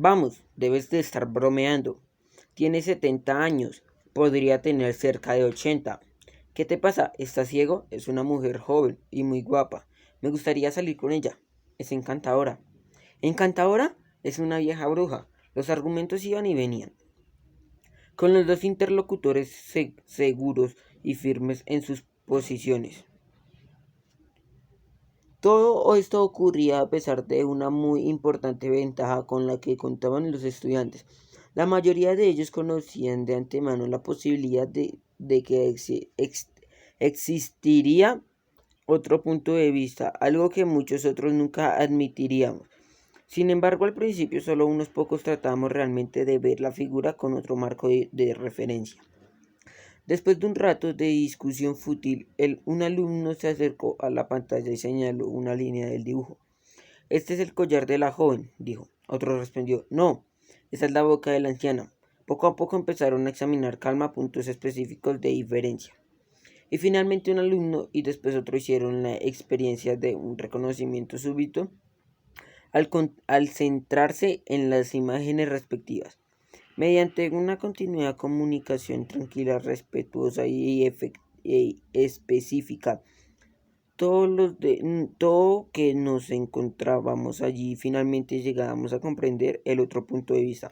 Vamos, debes de estar bromeando. Tiene 70 años. Podría tener cerca de 80. ¿Qué te pasa? ¿Estás ciego? Es una mujer joven y muy guapa. Me gustaría salir con ella. Es encantadora. ¿Encantadora? Es una vieja bruja. Los argumentos iban y venían, con los dos interlocutores seguros y firmes en sus posiciones. Todo esto ocurría a pesar de una muy importante ventaja con la que contaban los estudiantes. La mayoría de ellos conocían de antemano la posibilidad de que existiría otro punto de vista, algo que muchos otros nunca admitiríamos. Sin embargo, al principio solo unos pocos tratábamos realmente de ver la figura con otro marco de referencia. Después de un rato de discusión fútil, un alumno se acercó a la pantalla y señaló una línea del dibujo. Este es el collar de la joven, dijo. Otro respondió, no, esa es la boca de la anciana. Poco a poco empezaron a examinar calma puntos específicos de diferencia. Y finalmente un alumno y después otro hicieron la experiencia de un reconocimiento súbito al centrarse en las imágenes respectivas. Mediante una continua comunicación tranquila, respetuosa y específica, todo que nos encontrábamos allí finalmente llegábamos a comprender el otro punto de vista.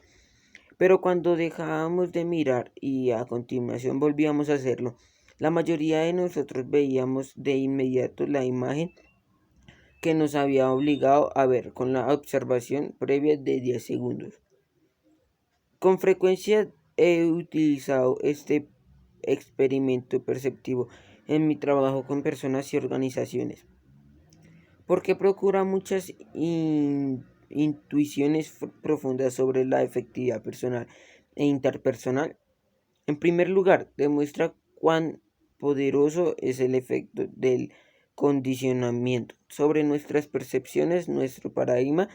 Pero cuando dejábamos de mirar y a continuación volvíamos a hacerlo, la mayoría de nosotros veíamos de inmediato la imagen que nos había obligado a ver con la observación previa de 10 segundos. Con frecuencia he utilizado este experimento perceptivo en mi trabajo con personas y organizaciones, porque procura muchas intuiciones profundas sobre la efectividad personal e interpersonal. En primer lugar, demuestra cuán poderoso es el efecto del condicionamiento sobre nuestras percepciones, nuestro paradigma.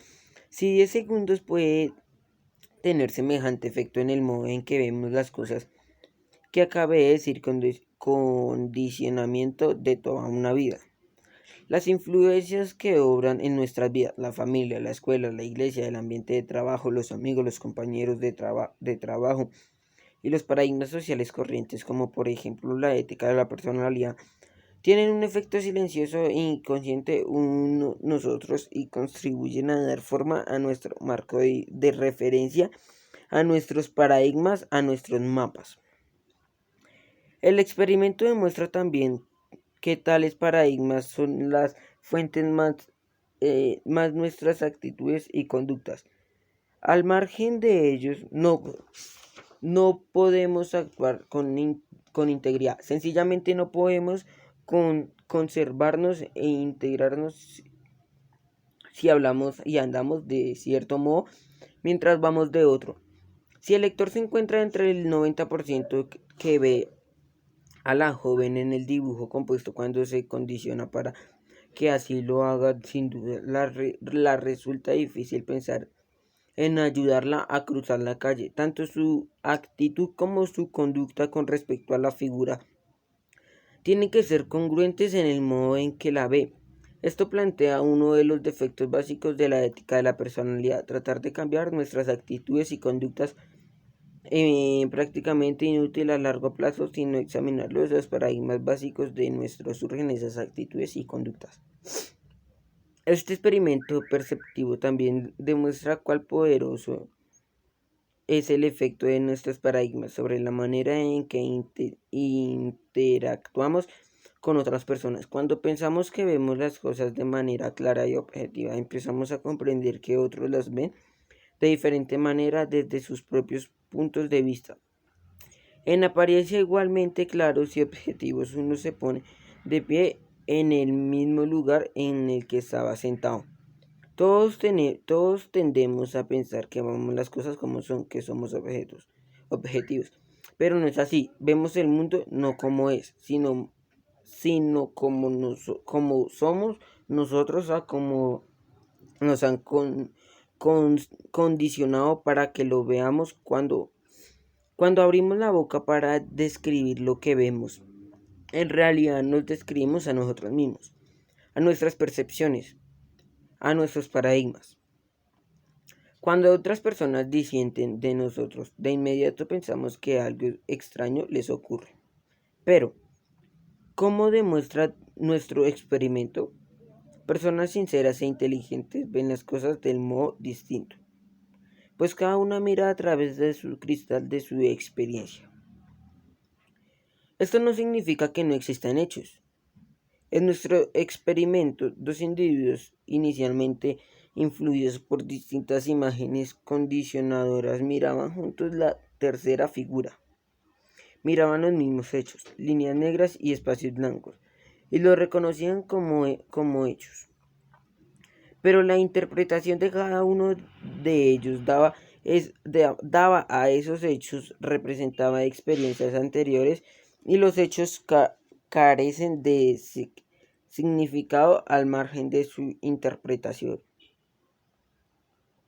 Si 10 segundos puede tener semejante efecto en el modo en que vemos las cosas que acabé de decir, condicionamiento de toda una vida. Las influencias que obran en nuestras vidas, la familia, la escuela, la iglesia, el ambiente de trabajo, los amigos, los compañeros de trabajo y los paradigmas sociales corrientes, como por ejemplo la ética de la personalidad, tienen un efecto silencioso e inconsciente en nosotros y contribuyen a dar forma a nuestro marco de referencia, a nuestros paradigmas, a nuestros mapas. El experimento demuestra también que tales paradigmas son las fuentes más nuestras actitudes y conductas. Al margen de ellos, no podemos actuar con integridad. Sencillamente no podemos conservarnos e integrarnos si hablamos y andamos de cierto modo mientras vamos de otro. Si el lector se encuentra entre el 90% que ve a la joven en el dibujo compuesto cuando se condiciona para que así lo haga, sin duda la resulta difícil pensar en ayudarla a cruzar la calle. Tanto su actitud como su conducta con respecto a la figura tienen que ser congruentes en el modo en que la ve. Esto plantea uno de los defectos básicos de la ética de la personalidad, tratar de cambiar nuestras actitudes y conductas prácticamente inútil a largo plazo si no examinar los paradigmas básicos de nuestro surgen esas actitudes y conductas. Este experimento perceptivo también demuestra cuál poderoso es el efecto de nuestros paradigmas sobre la manera en que interactuamos con otras personas. Cuando pensamos que vemos las cosas de manera clara y objetiva, empezamos a comprender que otros las ven de diferente manera desde sus propios puntos de vista. En apariencia igualmente claros y objetivos, uno se pone de pie en el mismo lugar en el que estaba sentado. Todos tendemos a pensar que vemos las cosas como son, que somos objetivos. Pero no es así. Vemos el mundo no como es, sino como somos nosotros, a como nos han condicionado para que lo veamos cuando abrimos la boca para describir lo que vemos. En realidad nos describimos a nosotros mismos, a nuestras percepciones, a nuestros paradigmas. Cuando otras personas disienten de nosotros, de inmediato pensamos que algo extraño les ocurre. Pero, ¿cómo demuestra nuestro experimento? Personas sinceras e inteligentes ven las cosas del modo distinto, pues cada una mira a través de su cristal de su experiencia. Esto no significa que no existan hechos. En nuestro experimento, dos individuos inicialmente influidos por distintas imágenes condicionadoras miraban juntos la tercera figura. Miraban los mismos hechos, líneas negras y espacios blancos, y los reconocían como hechos. Pero la interpretación de cada uno de ellos daba a esos hechos, representaba experiencias anteriores y los hechos carecen de significado al margen de su interpretación.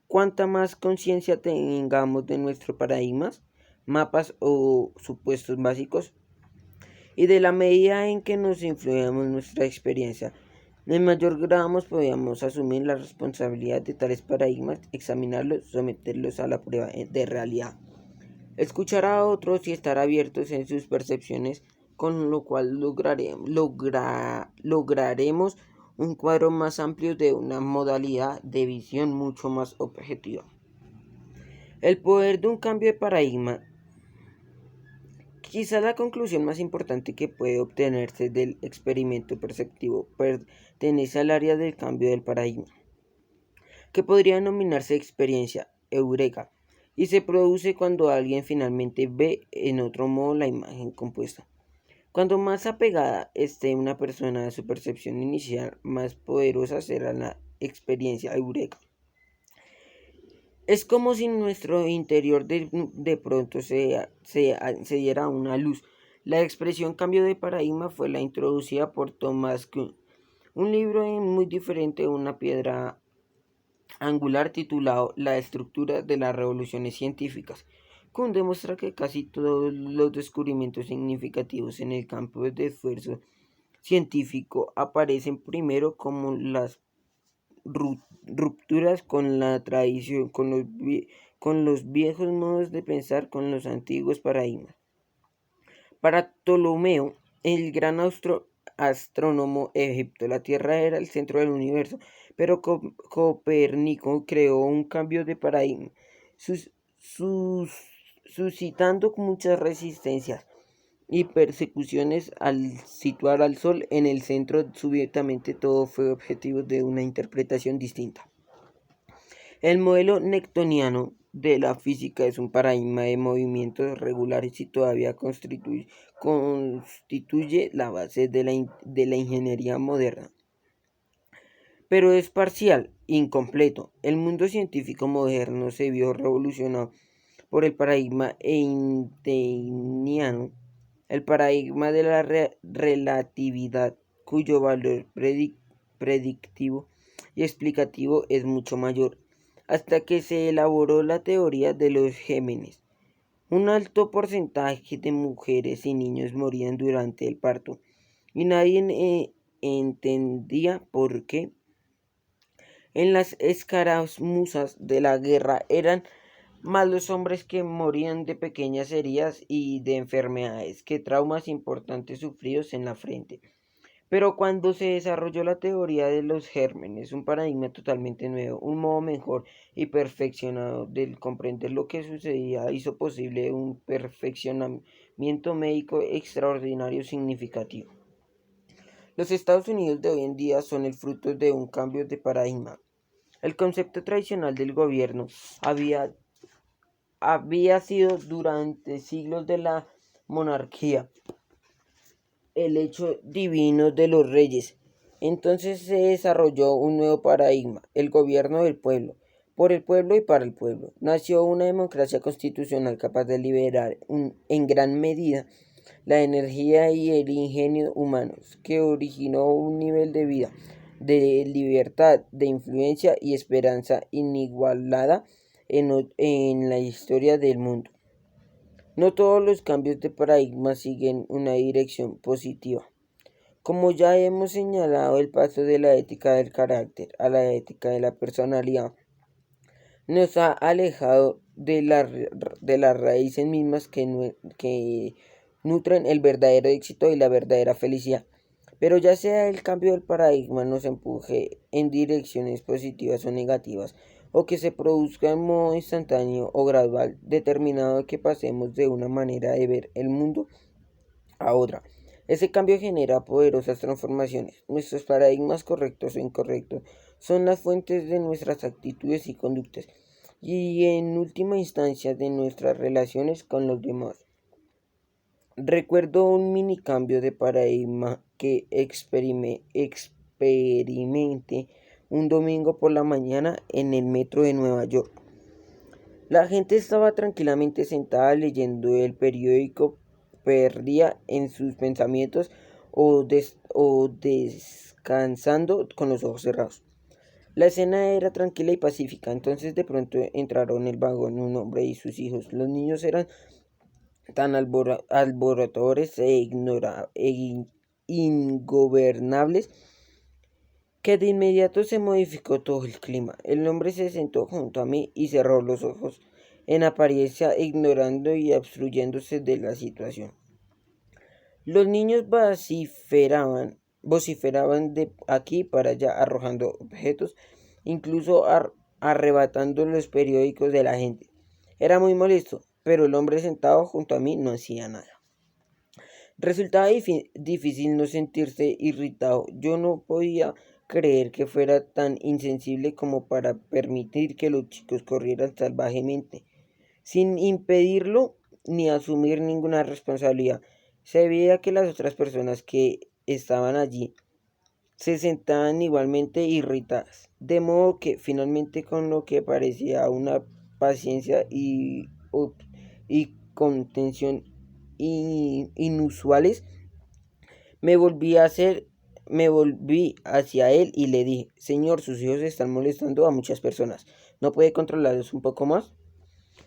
Cuanta más conciencia tengamos de nuestros paradigmas, mapas o supuestos básicos, y de la medida en que nos influimos nuestra experiencia, en mayor grado podemos asumir la responsabilidad de tales paradigmas, examinarlos, someterlos a la prueba de realidad, escuchar a otros y estar abiertos en sus percepciones, con lo cual lograremos un cuadro más amplio de una modalidad de visión mucho más objetiva. El poder de un cambio de paradigma. Quizá la conclusión más importante que puede obtenerse del experimento perceptivo pertenece al área del cambio del paradigma, que podría denominarse experiencia eureka, y se produce cuando alguien finalmente ve en otro modo la imagen compuesta. Cuando más apegada esté una persona a su percepción inicial, más poderosa será la experiencia eureka. Es como si en nuestro interior de pronto se diera una luz. La expresión cambio de paradigma fue la introducida por Thomas Kuhn, un libro muy diferente de una piedra angular titulado La estructura de las revoluciones científicas. Kuhn demuestra que casi todos los descubrimientos significativos en el campo de esfuerzo científico aparecen primero como las rupturas con la tradición, con los viejos modos de pensar, con los antiguos paradigmas. Para Ptolomeo, el gran astrónomo egipcio, la Tierra era el centro del universo, pero Copérnico creó un cambio de paradigma, suscitando muchas resistencias y persecuciones al situar al Sol en el centro. Súbitamente todo fue objetivo de una interpretación distinta. El modelo newtoniano de la física es un paradigma de movimientos regulares y todavía constituye la base de la ingeniería moderna. Pero es parcial, incompleto. El mundo científico moderno se vio revolucionado por el paradigma einsteiniano, el paradigma de la relatividad, cuyo valor predictivo y explicativo es mucho mayor, hasta que se elaboró la teoría de los gérmenes. Un alto porcentaje de mujeres y niños morían durante el parto, y nadie entendía por qué. En las escaramuzas de la guerra eran más los hombres que morían de pequeñas heridas y de enfermedades que traumas importantes sufridos en la frente. Pero cuando se desarrolló la teoría de los gérmenes, un paradigma totalmente nuevo, un modo mejor y perfeccionado de comprender lo que sucedía, hizo posible un perfeccionamiento médico extraordinario significativo. Los Estados Unidos de hoy en día son el fruto de un cambio de paradigma. El concepto tradicional del gobierno había sido durante siglos de la monarquía, el hecho divino de los reyes. Entonces se desarrolló un nuevo paradigma, el gobierno del pueblo, por el pueblo y para el pueblo. Nació una democracia constitucional capaz de liberar en gran medida la energía y el ingenio humanos, que originó un nivel de vida, de libertad, de influencia y esperanza inigualada en la historia del mundo. No todos los cambios de paradigma siguen una dirección positiva. Como ya hemos señalado, el paso de la ética del carácter a la ética de la personalidad nos ha alejado de las raíces mismas que nutren el verdadero éxito y la verdadera felicidad. Pero ya sea el cambio del paradigma nos empuje en direcciones positivas o negativas, o que se produzca en modo instantáneo o gradual, determinado que pasemos de una manera de ver el mundo a otra. Ese cambio genera poderosas transformaciones. Nuestros paradigmas correctos o incorrectos son las fuentes de nuestras actitudes y conductas, y en última instancia de nuestras relaciones con los demás. Recuerdo un mini cambio de paradigma que experimenté un domingo por la mañana en el metro de Nueva York. La gente estaba tranquilamente sentada leyendo el periódico, perdida en sus pensamientos o descansando con los ojos cerrados. La escena era tranquila y pacífica. Entonces de pronto entraron en el vagón un hombre y sus hijos. Los niños eran tan alborotadores ingobernables que de inmediato se modificó todo el clima. El hombre se sentó junto a mí y cerró los ojos, en apariencia ignorando y abstrayéndose de la situación. Los niños vociferaban de aquí para allá, arrojando objetos, incluso arrebatando los periódicos de la gente. Era muy molesto, pero el hombre sentado junto a mí no hacía nada. Resultaba difícil no sentirse irritado. Yo no podía creer que fuera tan insensible como para permitir que los chicos corrieran salvajemente, sin impedirlo ni asumir ninguna responsabilidad. Se veía que las otras personas que estaban allí se sentaban igualmente irritadas, de modo que finalmente con lo que parecía una paciencia y contención inusuales, me volví a hacer, me volví hacia él y le dije: Señor, sus hijos están molestando a muchas personas. ¿No puede controlarlos un poco más?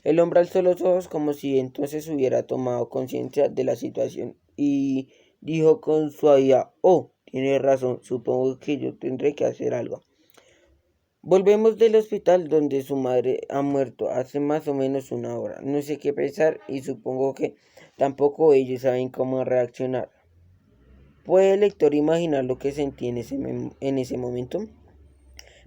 El hombre alzó los ojos como si entonces hubiera tomado conciencia de la situación y dijo con suavidad: Oh, tiene razón, supongo que yo tendré que hacer algo. Volvemos del hospital donde su madre ha muerto hace más o menos una hora. No sé qué pensar y supongo que tampoco ellos saben cómo reaccionar. ¿Puede el lector imaginar lo que sentí en ese momento?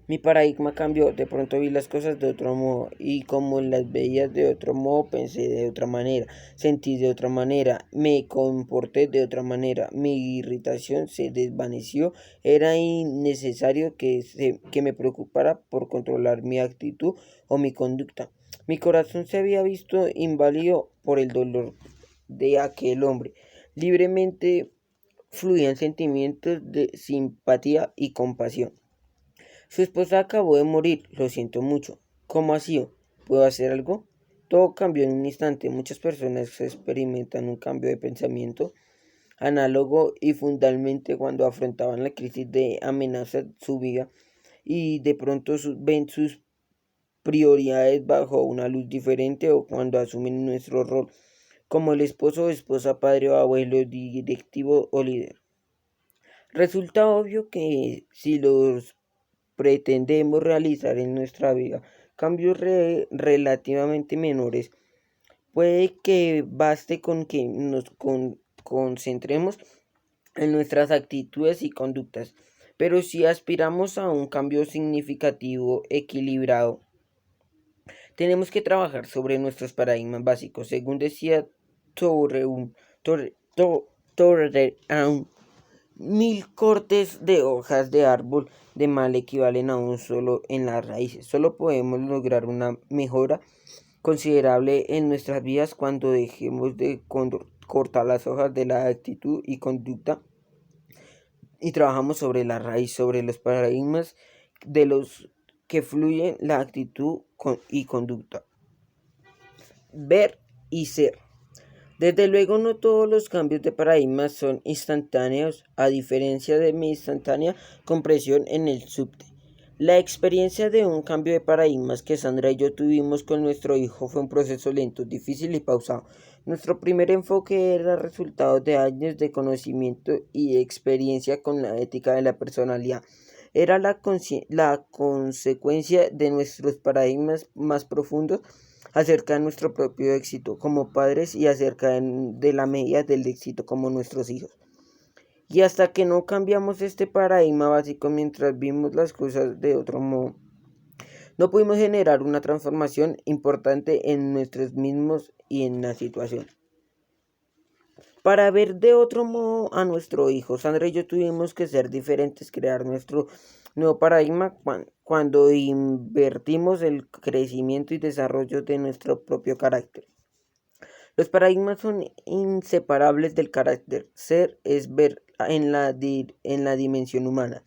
Mi paradigma cambió, de pronto vi las cosas de otro modo y como las veía de otro modo pensé de otra manera, sentí de otra manera, me comporté de otra manera, mi irritación se desvaneció, era innecesario que me preocupara por controlar mi actitud o mi conducta. Mi corazón se había visto inválido por el dolor de aquel hombre. Libremente fluían sentimientos de simpatía y compasión. Su esposa acabó de morir, lo siento mucho. ¿Cómo ha sido? ¿Puedo hacer algo? Todo cambió en un instante. Muchas personas experimentan un cambio de pensamiento análogo y fundamentalmente cuando afrontaban la crisis de amenaza su vida y de pronto ven sus prioridades bajo una luz diferente o cuando asumen nuestro rol como el esposo, esposa, padre o abuelo, directivo o líder. Resulta obvio que si los pretendemos realizar en nuestra vida cambios relativamente menores, puede que baste con que nos concentremos en nuestras actitudes y conductas. Pero si aspiramos a un cambio significativo, equilibrado, tenemos que trabajar sobre nuestros paradigmas básicos. Según decía Thoreau, Thoreau, 1000 cortes de hojas de árbol de mal equivalen a un solo en las raíces. Solo podemos lograr una mejora considerable en nuestras vidas cuando dejemos de cortar las hojas de la actitud y conducta y trabajamos sobre la raíz, sobre los paradigmas de los que fluyen la actitud y conducta. Ver y ser. Desde luego no todos los cambios de paradigma son instantáneos, a diferencia de mi instantánea compresión en el subte. La experiencia de un cambio de paradigmas que Sandra y yo tuvimos con nuestro hijo fue un proceso lento, difícil y pausado. Nuestro primer enfoque era resultado de años de conocimiento y experiencia con la ética de la personalidad. era la consecuencia de nuestros paradigmas más profundos acerca de nuestro propio éxito como padres y acerca de la medida del éxito como nuestros hijos. Y hasta que no cambiamos este paradigma básico mientras vimos las cosas de otro modo, no pudimos generar una transformación importante en nosotros mismos y en la situación. Para ver de otro modo a nuestro hijo, Sandra y yo tuvimos que ser diferentes, crear nuestro nuevo paradigma cuando invertimos el crecimiento y desarrollo de nuestro propio carácter. Los paradigmas son inseparables del carácter. Ser es ver en la dimensión humana.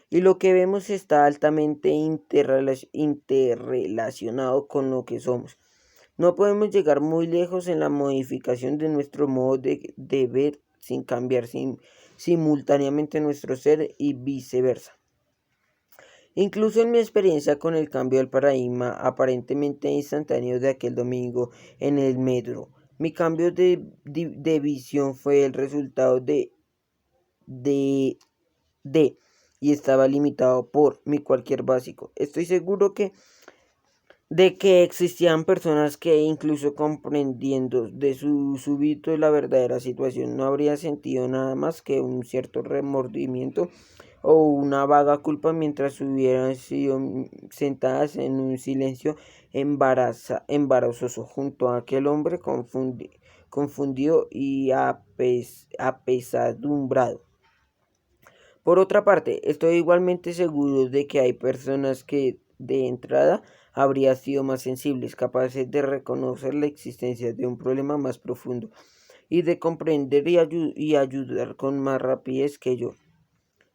Y lo que vemos está altamente interrelacionado con lo que somos. No podemos llegar muy lejos en la modificación de nuestro modo de ver sin cambiar simultáneamente nuestro ser y viceversa. Incluso en mi experiencia con el cambio del paradigma aparentemente instantáneo de aquel domingo en el metro, mi cambio de visión fue el resultado de y estaba limitado por mi cualquier básico. Estoy seguro de que existían personas que incluso comprendiendo de su súbito la verdadera situación no habría sentido nada más que un cierto remordimiento o una vaga culpa mientras hubieran sido sentadas en un silencio embarazoso junto a aquel hombre confundido y apesadumbrado. Por otra parte, estoy igualmente seguro de que hay personas que de entrada habrían sido más sensibles, capaces de reconocer la existencia de un problema más profundo y de comprender y ayudar con más rapidez que yo.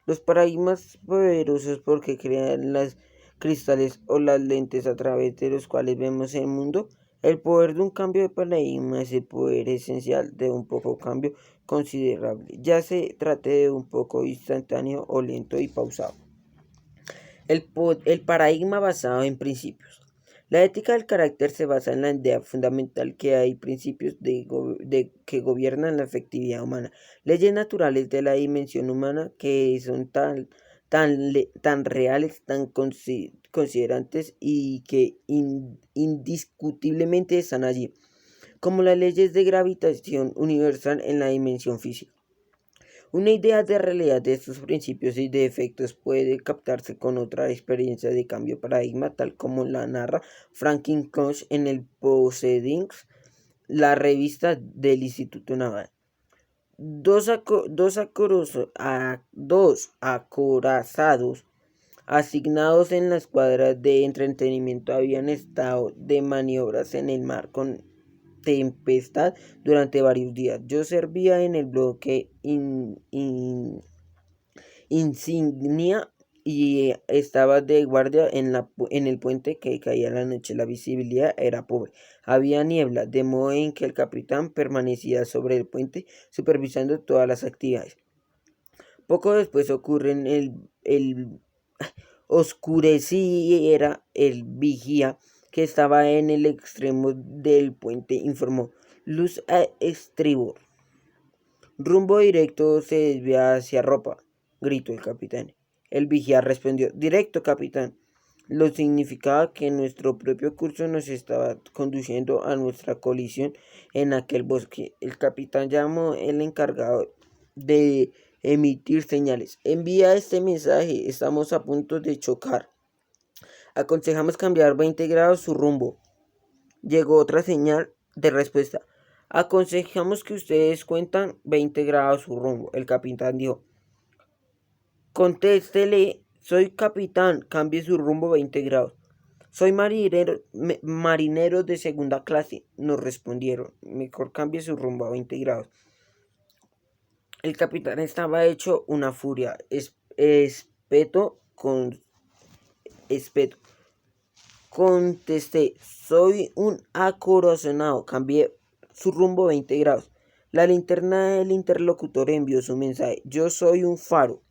Los paradigmas poderosos porque crean las cristales o las lentes a través de los cuales vemos el mundo. El poder de un cambio de paradigma es el poder esencial de un poco cambio considerable, ya se trate de un poco instantáneo o lento y pausado. El paradigma basado en principios. La ética del carácter se basa en la idea fundamental que hay principios que gobiernan la efectividad humana, leyes naturales de la dimensión humana que son tan reales, tan considerantes y que indiscutiblemente están allí, como las leyes de gravitación universal en la dimensión física. Una idea de realidad de estos principios y de efectos puede captarse con otra experiencia de cambio de paradigma, tal como la narra Franklin Koch en el Proceedings, la revista del Instituto Naval. Dos acorazados asignados en la escuadra de entretenimiento habían estado de maniobras en el mar con tempestad durante varios días. Yo servía en el bloque insignia y estaba de guardia en el puente que caía la noche. La visibilidad era pobre. Había niebla, de modo en que el capitán permanecía sobre el puente supervisando todas las actividades. Poco después oscureciera el vigía que estaba en el extremo del puente informó: luz a estribor. Rumbo directo se desvía hacia Ropa, gritó el capitán. El vigía respondió: directo, capitán. Lo significaba que nuestro propio curso nos estaba conduciendo a nuestra colisión en aquel bosque. El capitán llamó al encargado de emitir señales. Envía este mensaje, estamos a punto de chocar. Aconsejamos cambiar 20 grados su rumbo. Llegó otra señal de respuesta. Aconsejamos que ustedes cuentan 20 grados su rumbo. El capitán dijo: contéstele, soy capitán, cambie su rumbo 20 grados. Soy marinero de segunda clase, nos respondieron. Mejor cambie su rumbo a 20 grados. El capitán estaba hecho una furia. Espeto. Contesté: soy un acorazado, cambié su rumbo 20 grados. La linterna del interlocutor envió su mensaje: yo soy un faro,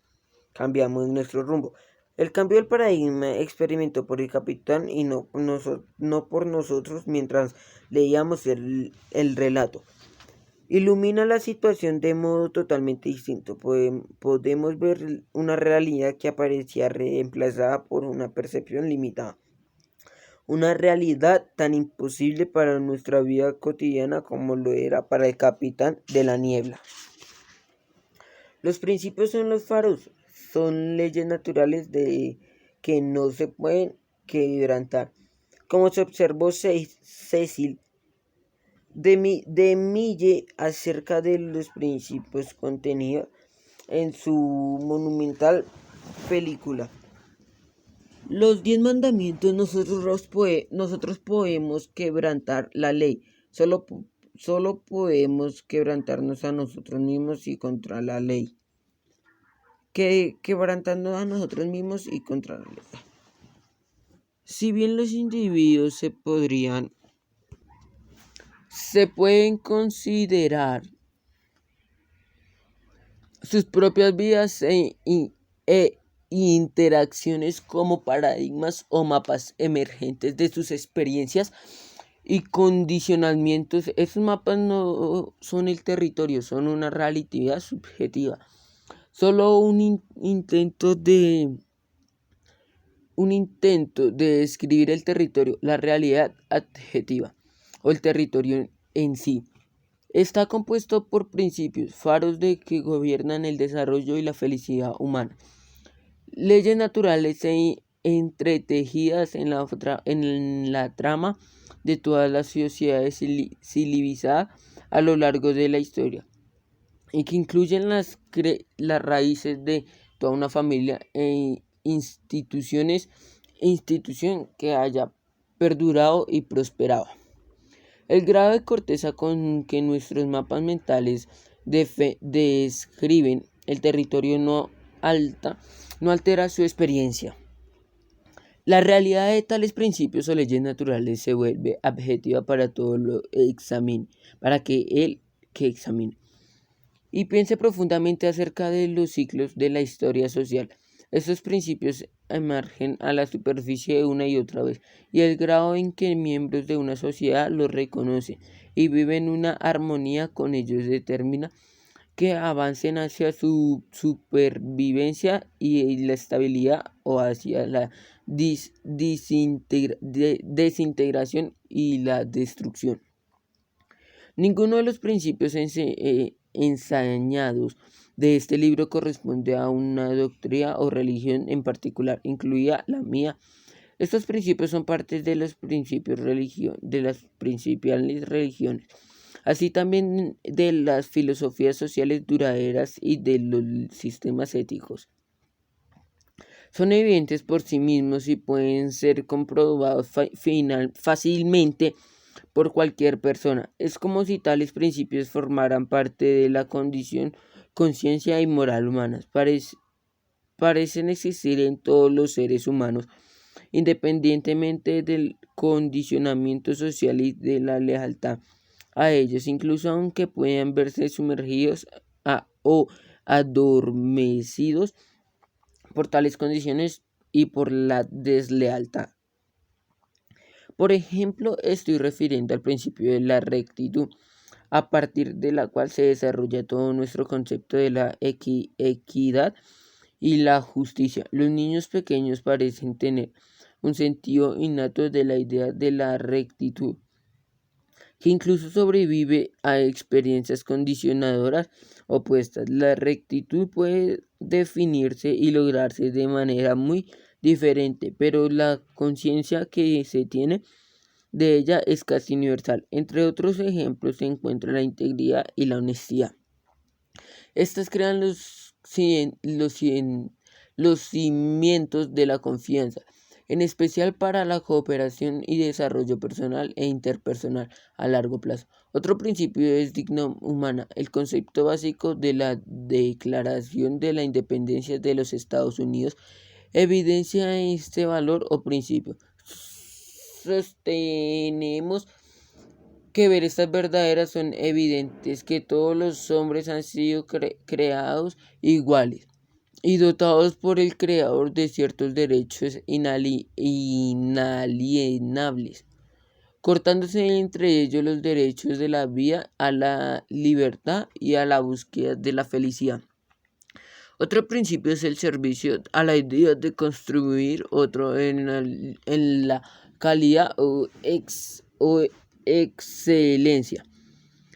cambiamos nuestro rumbo. El cambio del paradigma experimentó por el capitán y no por nosotros mientras leíamos el relato. ilumina la situación de modo totalmente distinto. Podemos ver una realidad que aparecía reemplazada por una percepción limitada. Una realidad tan imposible para nuestra vida cotidiana como lo era para el capitán de la niebla. Los principios son los faros, son leyes naturales que no se pueden quebrantar. Como se observó Cecil de Mille acerca de los principios contenidos en su monumental película. Los 10 mandamientos nosotros podemos quebrantar la ley. Solo podemos quebrantarnos a nosotros mismos y contra la ley. Quebrantando a nosotros mismos y contra la ley. Si bien los individuos se pueden considerar sus propias vidas e interacciones como paradigmas o mapas emergentes de sus experiencias y condicionamientos. Esos mapas no son el territorio, son una realidad subjetiva. Solo un intento de describir el territorio, la realidad adjetiva o el territorio en sí. Está compuesto por principios, faros que gobiernan el desarrollo y la felicidad humana. Leyes naturales entretejidas en la trama de todas las sociedades civilizadas a lo largo de la historia y que incluyen las raíces de toda una familia e institución que haya perdurado y prosperado. El grado de corteza con que nuestros mapas mentales describen el territorio no altera su experiencia. La realidad de tales principios o leyes naturales se vuelve objetiva para todo lo para que él examine y piense profundamente acerca de los ciclos de la historia social. Estos principios emergen a la superficie una y otra vez, y el grado en que miembros de una sociedad los reconocen y viven una armonía con ellos determina que avancen hacia su supervivencia y la estabilidad o hacia la desintegración y la destrucción. Ninguno de los principios ensañados de este libro corresponde a una doctrina o religión en particular, incluida la mía. Estos principios son parte de los principios de las principales religiones, así también de las filosofías sociales duraderas y de los sistemas éticos. Son evidentes por sí mismos y pueden ser comprobados fácilmente por cualquier persona. Es como si tales principios formaran parte de la conciencia y moral humanas. Parecen existir en todos los seres humanos, independientemente del condicionamiento social y de la lealtad a ellos, incluso aunque puedan verse sumergidos o adormecidos por tales condiciones y por la deslealtad. Por ejemplo, estoy refiriendo al principio de la rectitud, a partir de la cual se desarrolla todo nuestro concepto de la equidad y la justicia. Los niños pequeños parecen tener un sentido innato de la idea de la rectitud, que incluso sobrevive a experiencias condicionadoras opuestas. La rectitud puede definirse y lograrse de manera muy diferente, pero la conciencia que se tiene de ella es casi universal. Entre otros ejemplos se encuentra la integridad y la honestidad. Estas crean los cimientos de la confianza, en especial para la cooperación y desarrollo personal e interpersonal a largo plazo. Otro principio es dignidad humana, el concepto básico de la Declaración de la Independencia de los Estados Unidos evidencia este valor o principio. Sostenemos que ver estas verdades son evidentes, que todos los hombres han sido creados iguales y dotados por el Creador de ciertos derechos inalienables, cortándose entre ellos los derechos de la vida, a la libertad y a la búsqueda de la felicidad. Otro principio es el servicio a la idea de construir, otro en la calidad o excelencia.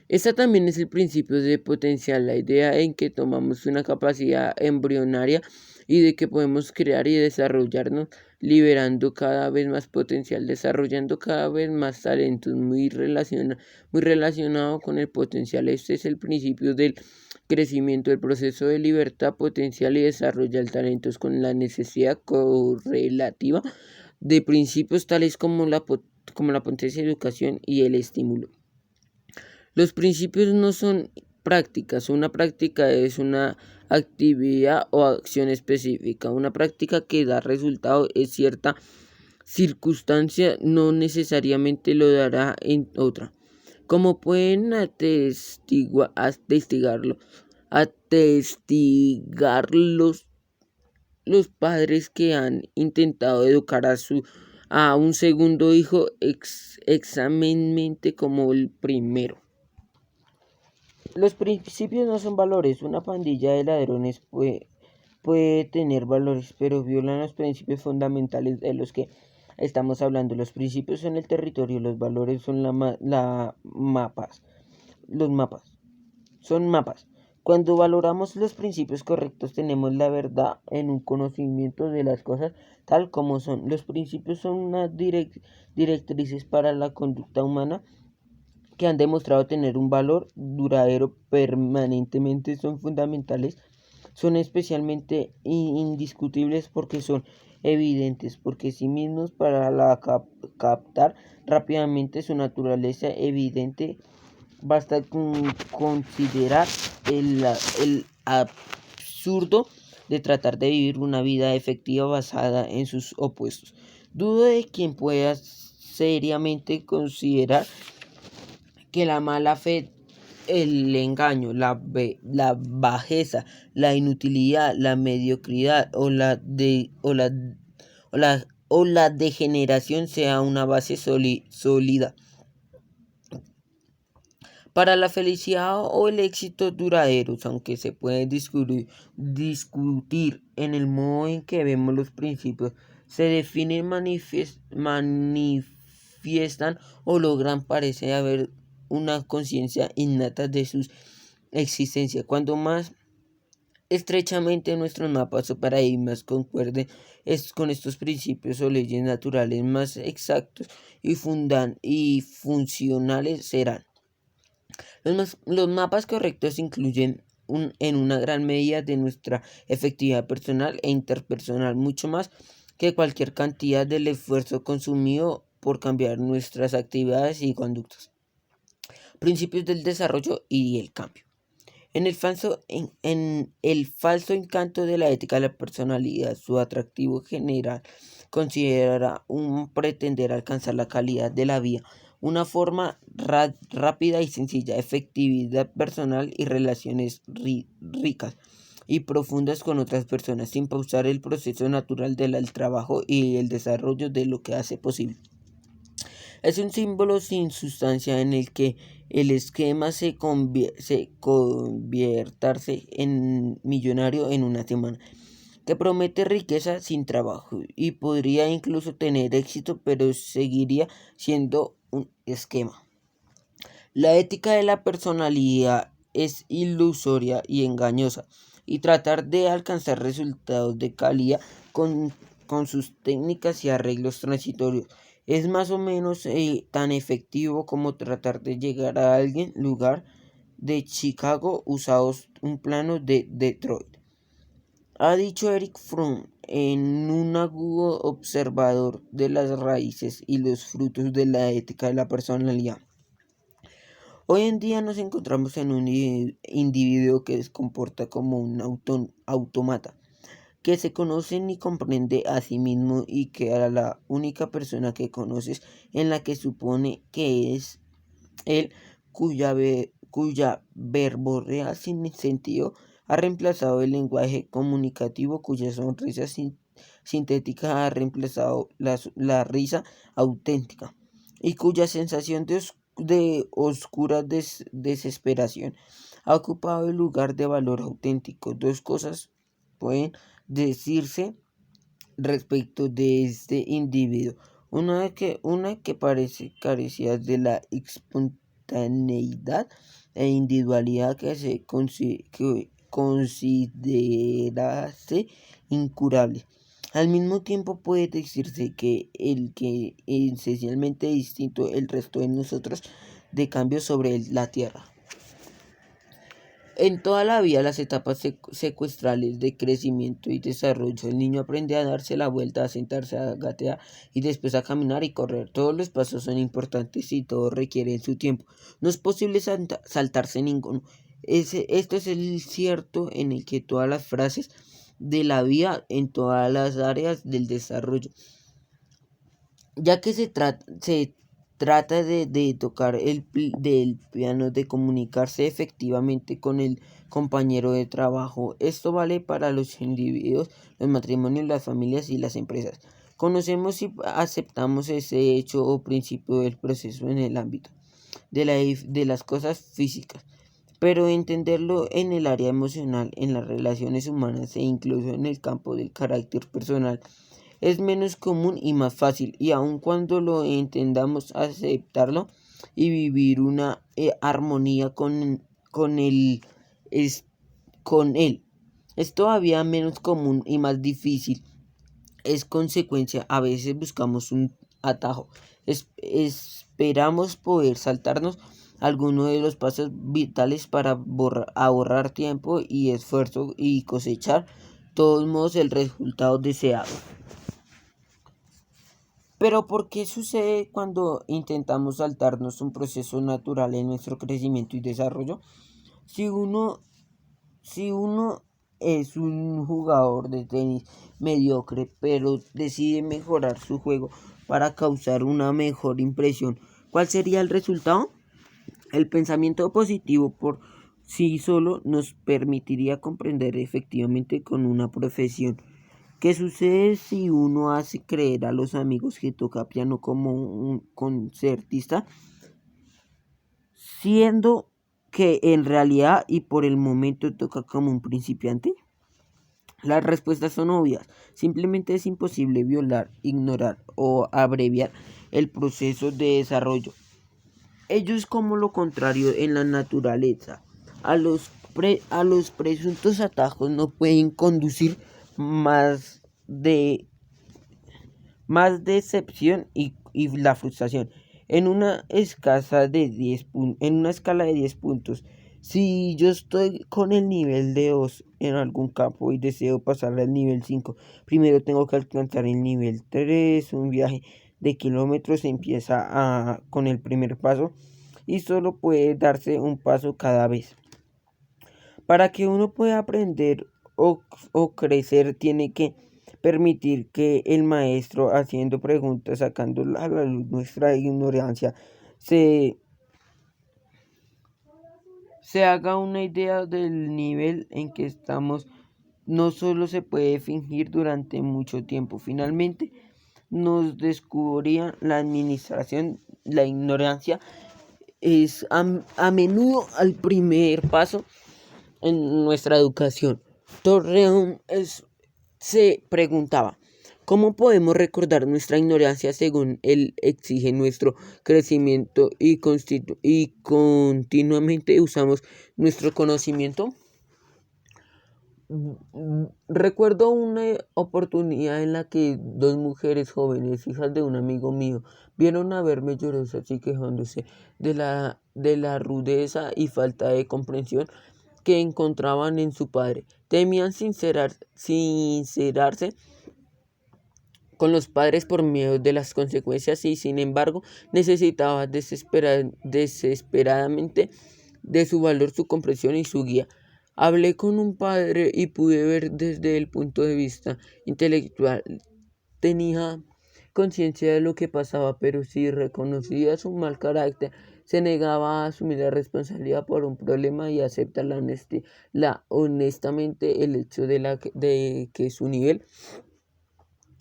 Esta también es el principio de potencial, la idea en que tomamos una capacidad embrionaria y de que podemos crear y desarrollarnos, liberando cada vez más potencial, desarrollando cada vez más talentos, muy relacionado con el potencial. Este es el principio del crecimiento, el proceso de libertad, potencial y desarrollo del talentos con la necesidad correlativa de principios tales como la potencia de educación y el estímulo. Los principios no son prácticas. Una práctica es una actividad o acción específica. Una práctica que da resultado en cierta circunstancia no necesariamente lo dará en otra. Como pueden atestigarlos los padres que han intentado educar a un segundo hijo exactamente como el primero. Los principios no son valores. Una pandilla de ladrones puede tener valores, pero violan los principios fundamentales de los que estamos hablando. Los principios son el territorio, los valores son mapas. Los mapas son mapas. Cuando valoramos los principios correctos, tenemos la verdad en un conocimiento de las cosas tal como son. Los principios son unas directrices para la conducta humana que han demostrado tener un valor duradero permanentemente, son fundamentales, son especialmente indiscutibles porque son evidentes porque sí mismos para captar rápidamente su naturaleza evidente. Basta con considerar el absurdo de tratar de vivir una vida efectiva basada en sus opuestos. Dudo de quien pueda seriamente considerar que la mala fe, el engaño, la bajeza, la inutilidad, la mediocridad o la degeneración sea una base sólida para la felicidad o el éxito duraderos, aunque se puede discutir en el modo en que vemos los principios, se definen, manifiestan o logran, parece haber una conciencia innata de su existencia. Cuando más estrechamente nuestros mapas o paradigmas concuerden con estos principios o leyes naturales, más exactos y funcionales serán. Los mapas correctos incluyen en una gran medida de nuestra efectividad personal e interpersonal, mucho más que cualquier cantidad del esfuerzo consumido por cambiar nuestras actividades y conductas. Principios del desarrollo y el cambio. En el falso encanto de la ética de la personalidad, su atractivo general considera un pretender alcanzar la calidad de la vida, una forma rápida y sencilla, efectividad personal y relaciones ricas y profundas con otras personas, sin pausar el proceso natural del trabajo y el desarrollo de lo que hace posible. Es un símbolo sin sustancia en el que el esquema se conviertarse en millonario en una semana, que promete riqueza sin trabajo y podría incluso tener éxito, pero seguiría siendo un esquema. La ética de la personalidad es ilusoria y engañosa, y tratar de alcanzar resultados de calidad con sus técnicas y arreglos transitorios es más o menos tan efectivo como tratar de llegar a algún lugar de Chicago usados un plano de Detroit. Ha dicho Eric Fromm, en un agudo observador de las raíces y los frutos de la ética de la personalidad. Hoy en día nos encontramos en un individuo que se comporta como un automata, que se conoce ni comprende a sí mismo y que a la única persona que conoces en la que supone que es él, cuya verborrea sin sentido ha reemplazado el lenguaje comunicativo, cuya sonrisa sintética ha reemplazado la risa auténtica. y cuya sensación de oscura desesperación ha ocupado el lugar de valor auténtico. Dos cosas pueden decirse respecto de este individuo. Una que parece carecía de la espontaneidad e individualidad que que considerase incurable. Al mismo tiempo puede decirse que el que es esencialmente distinto el resto de nosotros de cambio sobre la tierra. En toda la vida, las etapas secuestrales de crecimiento y desarrollo, el niño aprende a darse la vuelta, a sentarse, a gatear y después a caminar y correr. Todos los pasos son importantes y todos requieren su tiempo. No es posible saltarse ninguno. Esto es el cierto en el que todas las frases de la vida en todas las áreas del desarrollo. Ya que se trata de tocar del piano, de comunicarse efectivamente con el compañero de trabajo. Esto vale para los individuos, los matrimonios, las familias y las empresas. Conocemos y aceptamos ese hecho o principio del proceso en el ámbito de las cosas físicas, pero entenderlo en el área emocional, en las relaciones humanas e incluso en el campo del carácter personal es menos común y más fácil, y aun cuando lo entendamos, aceptarlo y vivir una armonía con él con él es todavía menos común y más difícil. Es consecuencia, a veces buscamos un atajo. Esperamos poder saltarnos alguno de los pasos vitales para ahorrar tiempo y esfuerzo y cosechar, de todos modos, el resultado deseado. Pero ¿por qué sucede cuando intentamos saltarnos un proceso natural en nuestro crecimiento y desarrollo? Si uno es un jugador de tenis mediocre, pero decide mejorar su juego para causar una mejor impresión, ¿cuál sería el resultado? El pensamiento positivo por sí solo nos permitiría comprender efectivamente con una profesión. ¿Qué sucede si uno hace creer a los amigos que toca piano como un concertista, siendo que en realidad y por el momento toca como un principiante? Las respuestas son obvias. Simplemente es imposible violar, ignorar o abreviar el proceso de desarrollo. Ello es como lo contrario en la naturaleza. A los presuntos atajos no pueden conducir más decepción y la frustración. En una escala de 10 puntos, si yo estoy con el nivel de 2 en algún campo y deseo pasar al nivel 5, primero tengo que alcanzar el nivel 3. Un viaje de kilómetros empieza con el primer paso y solo puede darse un paso cada vez. Para que uno pueda aprender o crecer, tiene que permitir que el maestro, haciendo preguntas, sacando a la luz nuestra ignorancia, se haga una idea del nivel en que estamos. No solo se puede fingir durante mucho tiempo. Finalmente, nos descubría la administración, la ignorancia es a menudo el primer paso en nuestra educación. Torreón se preguntaba, ¿cómo podemos recordar nuestra ignorancia según él exige nuestro crecimiento y continuamente usamos nuestro conocimiento? Recuerdo una oportunidad en la que dos mujeres jóvenes, hijas de un amigo mío, vieron a verme llorosas y quejándose de la rudeza y falta de comprensión que encontraban en su padre. Temían sincerarse con los padres por miedo de las consecuencias y, sin embargo, necesitaban desesperadamente de su valor, su comprensión y su guía. Hablé con un padre y pude ver desde el punto de vista intelectual. Tenía conciencia de lo que pasaba, pero si reconocía su mal carácter, se negaba a asumir la responsabilidad por un problema y aceptar honestamente el hecho de que su nivel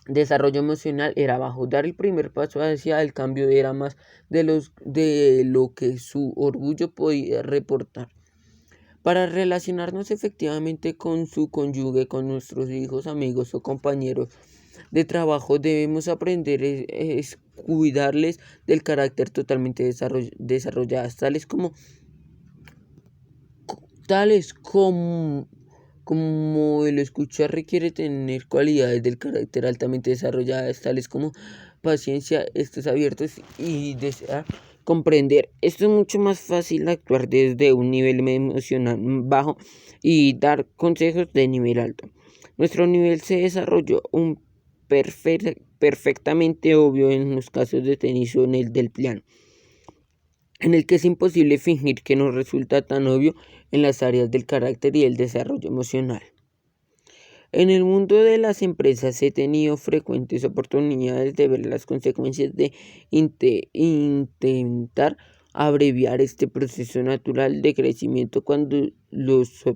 Desarrollo emocional era bajo. Dar el primer paso hacia el cambio era más de lo que su orgullo podía reportar. Para relacionarnos efectivamente con su cónyuge, con nuestros hijos, amigos o compañeros de trabajo, debemos aprender a cuidarles del carácter totalmente desarrolladas, tales como el escuchar requiere tener cualidades del carácter altamente desarrolladas, tales como paciencia, estos abiertos y desear comprender. Esto es mucho más fácil actuar desde un nivel emocional bajo y dar consejos de nivel alto. Nuestro nivel se desarrolló perfectamente obvio en los casos de tenis o en el del piano, en el que es imposible fingir que no resulta tan obvio en las áreas del carácter y el desarrollo emocional. En el mundo de las empresas he tenido frecuentes oportunidades de ver las consecuencias de intentar abreviar este proceso natural de crecimiento cuando los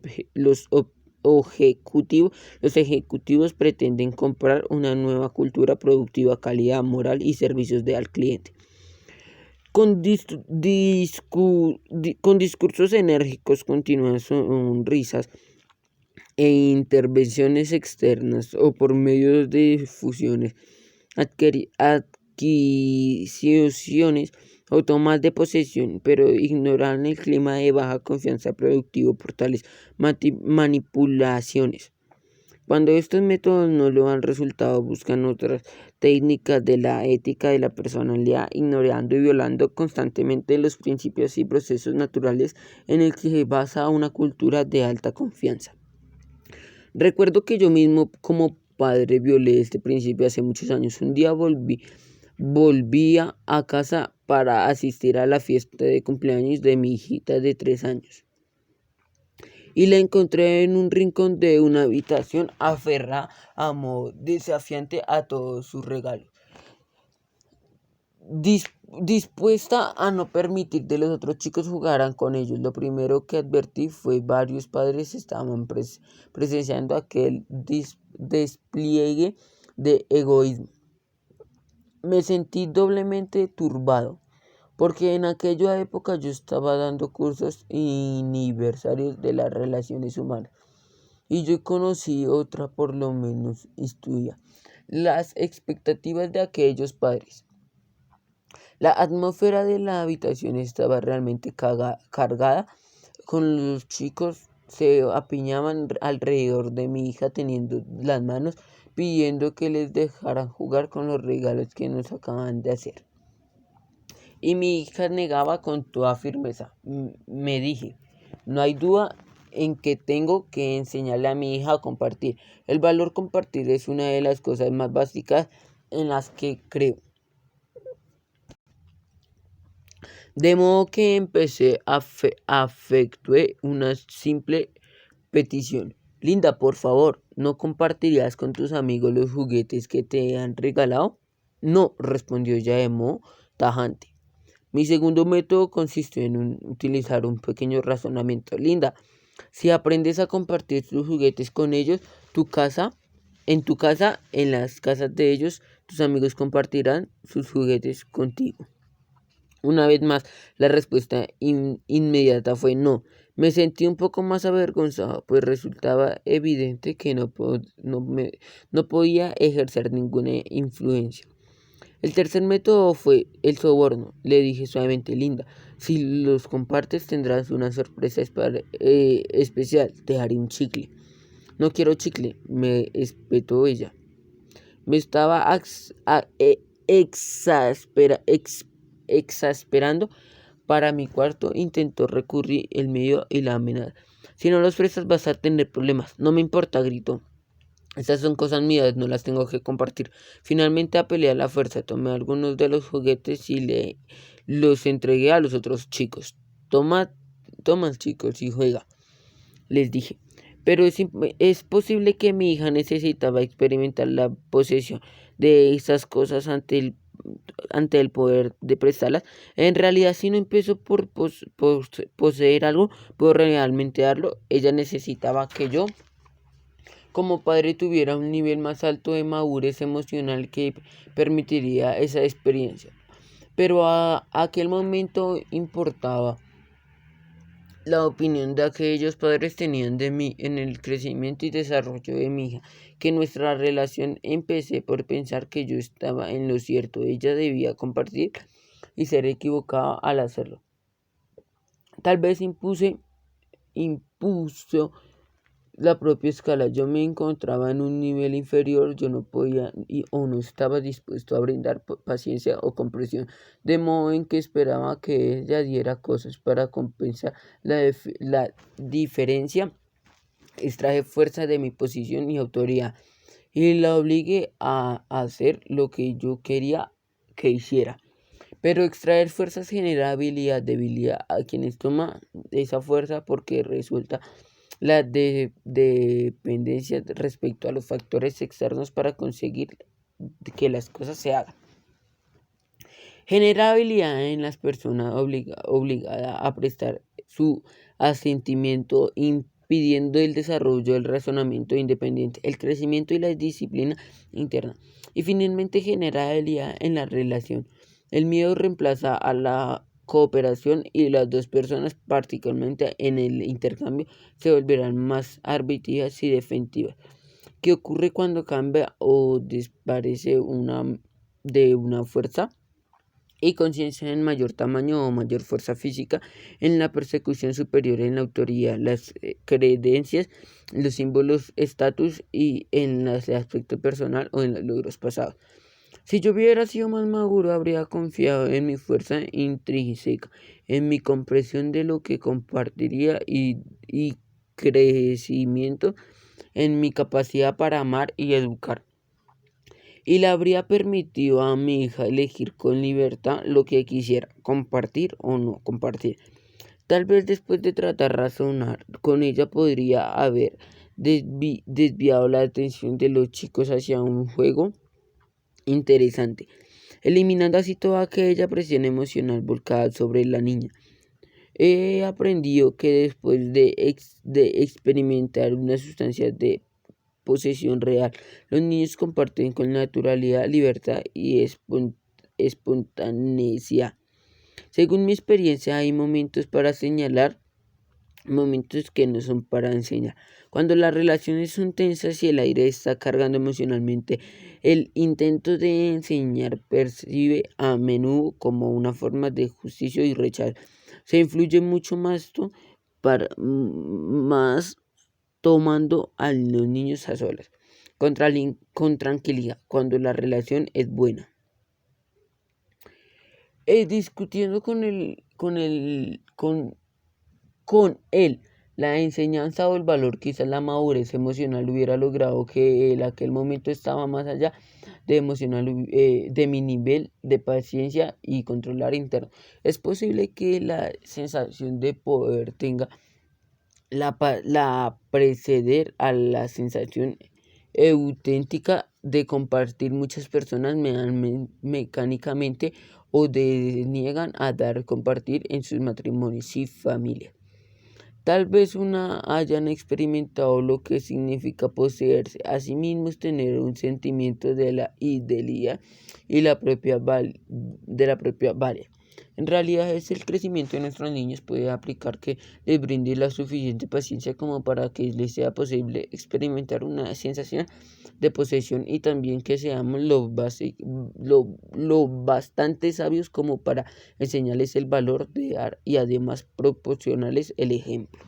ejecutivos pretenden comprar una nueva cultura productiva, calidad moral y servicios al cliente. Con discursos enérgicos, continuas sonrisas e intervenciones externas o por medio de fusiones, adquisiciones o tomas de posesión, pero ignoran el clima de baja confianza productivo por tales manipulaciones. Cuando estos métodos no lo han resultado, buscan otras técnicas de la ética de la personalidad, ignorando y violando constantemente los principios y procesos naturales en el que se basa una cultura de alta confianza. Recuerdo que yo mismo como padre violé este principio hace muchos años. Un día volvía a casa para asistir a la fiesta de cumpleaños de mi hijita de 3 años. Y la encontré en un rincón de una habitación, aferrada a modo desafiante a todos sus regalos, dispuesta a no permitir que los otros chicos jugaran con ellos. Lo primero que advertí fue varios padres estaban presenciando aquel despliegue de egoísmo. Me sentí doblemente turbado, porque en aquella época yo estaba dando cursos aniversarios de las relaciones humanas y yo conocí otra por lo menos estudia las expectativas de aquellos padres. La atmósfera de la habitación estaba realmente cargada, con los chicos se apiñaban alrededor de mi hija teniendo las manos pidiendo que les dejaran jugar con los regalos que nos acaban de hacer. Y mi hija negaba con toda firmeza. Me dije, no hay duda en que tengo que enseñarle a mi hija a compartir. El valor compartir es una de las cosas más básicas en las que creo. De modo que empecé a efectué una simple petición. Linda, por favor, ¿no compartirías con tus amigos los juguetes que te han regalado? No, respondió ella de modo tajante. Mi segundo método consistió en utilizar un pequeño razonamiento. Linda, si aprendes a compartir tus juguetes con ellos, en las casas de ellos, tus amigos compartirán sus juguetes contigo. Una vez más, la respuesta inmediata fue no. Me sentí un poco más avergonzado, pues resultaba evidente que no podía ejercer ninguna influencia. El tercer método fue el soborno. Le dije suavemente, Linda, si los compartes tendrás una sorpresa especial. Te haré un chicle. No quiero chicle, me espetó ella. Me estaba exasperando. Para mi cuarto intentó recurrir el medio y la amenaza. Si no los prestas vas a tener problemas. No me importa, gritó. Estas son cosas mías, no las tengo que compartir. Finalmente apelé a la fuerza, tomé algunos de los juguetes y los entregué a los otros chicos. Toma chicos y juega, les dije. Pero es posible que mi hija necesitaba experimentar la posesión de esas cosas ante el poder de prestarlas. En realidad, si no empiezo por poseer algo, puedo realmente darlo. Ella necesitaba que yo como padre tuviera un nivel más alto de madurez emocional que permitiría esa experiencia. Pero a aquel momento importaba la opinión de aquellos padres tenían de mí en el crecimiento y desarrollo de mi hija, que nuestra relación empecé por pensar que yo estaba en lo cierto, ella debía compartir y ser equivocada al hacerlo. Tal vez impuso la propia escala. Yo me encontraba en un nivel inferior, yo no podía o no estaba dispuesto a brindar paciencia o comprensión, de modo en que esperaba que ella diera cosas para compensar la diferencia. Extraje fuerza de mi posición y autoridad y la obligué a hacer lo que yo quería que hiciera. Pero extraer fuerzas genera debilidad a quienes toman esa fuerza porque resulta la dependencia respecto a los factores externos para conseguir que las cosas se hagan. Genera habilidad en las personas obligadas a prestar su asentimiento, impidiendo el desarrollo del razonamiento independiente, el crecimiento y la disciplina interna. Y finalmente genera habilidad en la relación. El miedo reemplaza a la cooperación y las dos personas, particularmente en el intercambio, se volverán más arbitrarias y defensivas. ¿Qué ocurre cuando cambia o desaparece de una fuerza y conciencia en mayor tamaño o mayor fuerza física, en la persecución superior, en la autoridad, las creencias, los símbolos, estatus y en el aspecto personal o en los logros pasados? Si yo hubiera sido más maduro, habría confiado en mi fuerza intrínseca, en mi comprensión de lo que compartiría y crecimiento, en mi capacidad para amar y educar. Y le habría permitido a mi hija elegir con libertad lo que quisiera, compartir o no compartir. Tal vez después de tratar de razonar con ella podría haber desviado la atención de los chicos hacia un juego interesante, eliminando así toda aquella presión emocional volcada sobre la niña. He aprendido que después de experimentar una sustancia de posesión real, los niños comparten con naturalidad, libertad y espontaneidad. Según mi experiencia, hay momentos para señalar, momentos que no son para enseñar. Cuando las relaciones son tensas y el aire está cargando emocionalmente, el intento de enseñar percibe a menudo como una forma de justicia y rechazo. Se influye mucho más tomando a los niños a solas, con tranquilidad, cuando la relación es buena. Discutiendo con él la enseñanza o el valor, quizás la madurez emocional hubiera logrado que en aquel momento estaba más allá de mi nivel de paciencia y controlar interno. Es posible que la sensación de poder tenga la preceder a la sensación auténtica de compartir. Muchas personas me dan mecánicamente o niegan a dar compartir en sus matrimonios y familia. Tal vez hayan experimentado lo que significa poseerse a sí mismos, tener un sentimiento de la fidelidad y de la propia valía. En realidad es el crecimiento de nuestros niños puede aplicar que les brinde la suficiente paciencia como para que les sea posible experimentar una sensación de posesión y también que seamos lo bastante sabios como para enseñarles el valor de dar y además proporcionarles el ejemplo.